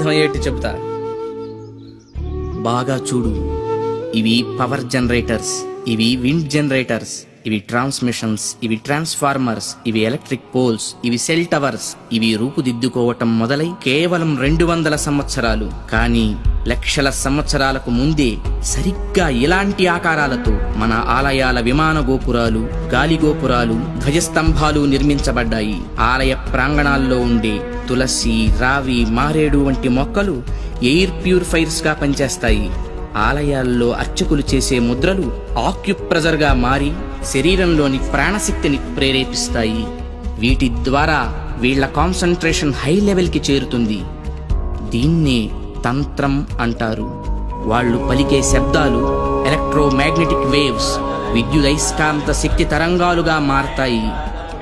అర్థమయ్యేటి చెప్తా. బాగా చూడు. ఇవి పవర్ జనరేటర్స్, ఇవి విండ్ జనరేటర్స్, ఇవి ట్రాన్స్మిషన్స్, ఇవి ట్రాన్స్ఫార్మర్స్, ఇవి ఎలక్ట్రిక్ పోల్స్, ఇవి సెల్ టవర్స్. ఇవి రూపుదిద్దుకోవటం మొదలై కేవలం 200 సంవత్సరాలు, కానీ లక్షల సంవత్సరాలకు ముందే సరిగ్గా ఇలాంటి ఆకారాలతో మన ఆలయాల విమాన గోపురాలు, గాలి గోపురాలు, ధ్వజస్తంభాలు నిర్మించబడ్డాయి. ఆలయ ప్రాంగణాల్లో ఉండే తులసి, రావి, మారేడు వంటి మొక్కలు ఎయిర్ ప్యూరిఫైర్స్ గా పనిచేస్తాయి. ఆలయాల్లో అర్చకులు చేసే ముద్రలు ఆక్యుప్రెజర్ గా మారి శరీరంలోని ప్రాణశక్తిని ప్రేరేపిస్తాయి. వీటి ద్వారా వీళ్ల కాన్సంట్రేషన్ హై లెవెల్ కి చేరుతుంది. దీన్నే తంత్రం అంటారు. వాళ్ళు పలికే శబ్దాలు ఎలక్ట్రోమాగ్నెటిక్ వేవ్స్, విద్యుదయస్కాంత శక్తి తరంగాలుగా మారతాయి.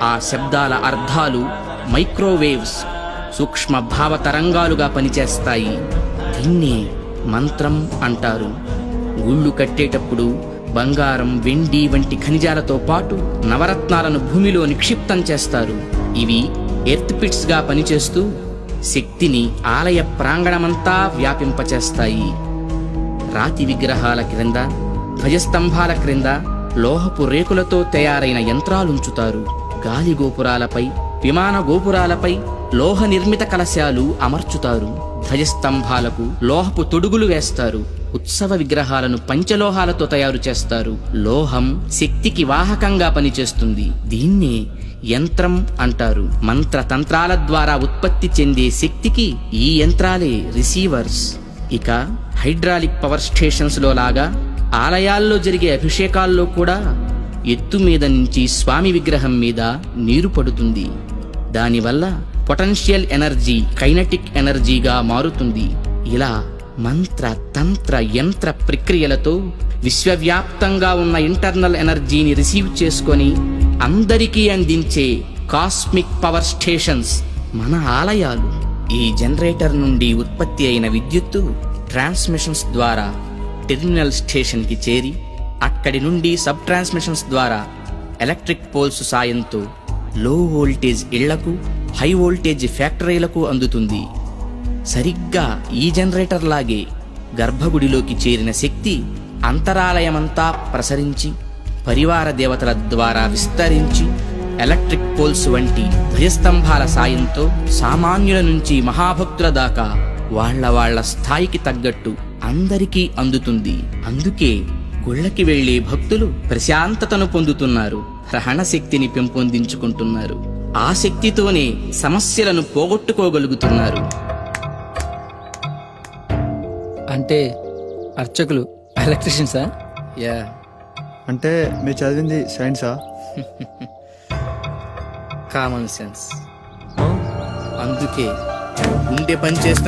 ఆ శబ్దాల అర్థాలు మైక్రోవేవ్స్, సూక్ష్మ భావ తరంగాలుగా పనిచేస్తాయి. దీన్నే మంత్రం అంటారు. గుళ్ళు కట్టేటప్పుడు బంగారం, వెండి వంటి ఖనిజాలతో పాటు నవరత్నాలను భూమిలో నిక్షిప్తం చేస్తారు. ఇవి ఎర్త్ పిట్స్ గా పనిచేస్తూ శక్తిని ఆలయ ప్రాంగణమంతా వ్యాపింపచేస్తాయి. రాతి విగ్రహాల క్రింద, ధ్వజస్తంభాల క్రింద లోహపు రేకులతో తయారైన యంత్రాలుంచుతారు. గాలి గోపురాలపై, విమాన గోపురాలపై లోహ నిర్మిత కలశాలు అమర్చుతారు. ధ్వజస్తంభాలకు లోహపు తొడుగులు వేస్తారు. ఉత్సవ విగ్రహాలను పంచలోహాలతో తయారు చేస్తారు. లోహం శక్తికి వాహకంగా పనిచేస్తుంది. దీన్నే యంత్రం అంటారు. మంత్ర తంత్రాల ద్వారా ఉత్పత్తి చెందే శక్తికి ఈ యంత్రాలే రిసీవర్స్. ఇక హైడ్రాలిక్ పవర్ స్టేషన్స్ లో లాగా ఆలయాల్లో జరిగే అభిషేకాల్లో కూడా ఎత్తు మీద నుంచి స్వామి విగ్రహం మీద నీరు పడుతుంది. దానివల్ల పొటెన్షియల్ ఎనర్జీ కైనటిక్ ఎనర్జీగా మారుతుంది. ఇలా మంత్ర తంత్ర యంత్ర ప్రక్రియలతో విశ్వవ్యాప్తంగా ఉన్న ఇంటర్నల్ ఎనర్జీని రిసీవ్ చేసుకొని అందరికీ అందించే కాస్మిక్ పవర్ స్టేషన్స్ మన ఆలయాలు. ఈ జనరేటర్ నుండి ఉత్పత్తి అయిన విద్యుత్తు ట్రాన్స్మిషన్స్ ద్వారా టెర్మినల్ స్టేషన్ కి చేరి అక్కడి నుండి సబ్ ట్రాన్స్మిషన్స్ ద్వారా ఎలక్ట్రిక్ పోల్స్ సాయంతో లో వోల్టేజ్ ఇళ్లకు, హై వోల్టేజ్ ఫ్యాక్టరీలకు అందుతుంది. సరిగ్గా ఈ జనరేటర్ లాగే గర్భగుడిలోకి చేరిన శక్తి అంతరాలయమంతా ప్రసరించి పరివార దేవతల ద్వారా విస్తరించి ఎలక్ట్రిక్ పోల్స్ వంటి ధ్వజస్తంభాల సాయంతో సామాన్యుల నుంచి మహాభక్తుల దాకా వాళ్ళ స్థాయికి తగ్గట్టు అందరికీ అందుతుంది. అందుకే గుళ్ళకి వెళ్లే భక్తులు ప్రశాంతతను పొందుతున్నారు, గ్రహణ శక్తిని పెంపొందించుకుంటున్నారు. ఆ శక్తితోనే సమస్యలను పోగొట్టుకోగలుగుతున్నారు. అంటే అర్చకులు ఎలక్ట్రీషియన్సా? యా. అంటే మీరు చదివింది సైన్సా? Common sense. అందుకే గుండె పనిచేస్తున్న